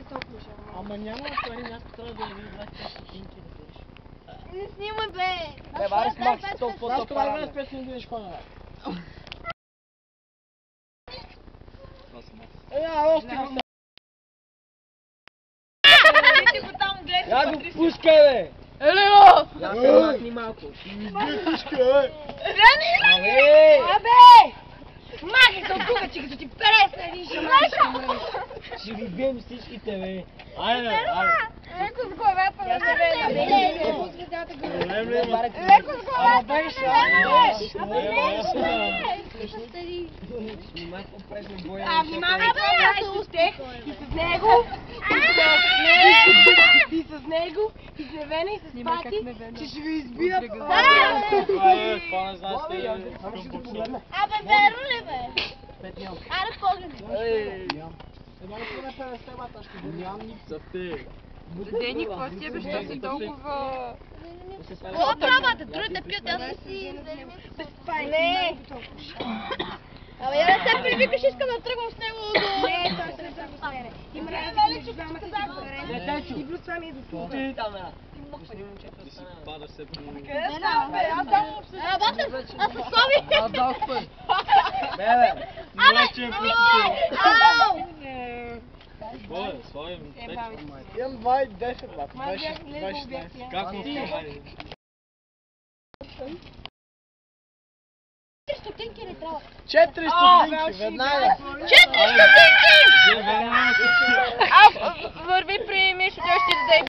топнеш. Ама няма пари, някой трябва да ви 25 стотинки да пиеш. Не снимай, бе! Бе, Вари, смах си толкова Аз това параме. 25 не видиш кой на още го са. Я го пускай, бе! Елео! Я се махни малко. Изгледишка, бе! Абе! Абе! Махай се от тук, че като ти пресна един шамар. Ще ви бием всичките, бе. Айде, айде. Леко с главата на тебе. Проблем ли има? Леко с главата на Снимай по-предно боя. Внимавай, бе! И с него, и с него, и с Невена, и с Пати, че ще ви избият. Това не знаеш ли е към боксер. Абе, верно ли, бе? Аре, погледни. Едва ли поне 50 бата ще го нямам никакъв. За те. Дени, какво си е, бе, що си толкова... Какво правата? Другите пият, аз не си... Не! Абе, я не се привикаш, искам да тръгвам с него до... Не, той се не тръгва с мене. Ти ме разли, че двамата си добре. И плюс това ми е до тук. Ти си пада се по... Къде става, бе? Аз само обсъждам. Аз със Соби! Аз дал път. Бе, Млече път. Ау! Бой, своим текст. имам 2,10 бат. 26. Как му става? Стотинки не трябва. 4 стотинки, веднага. 4 стотинки! Вие верно Върви при Мишо, той ще ти даде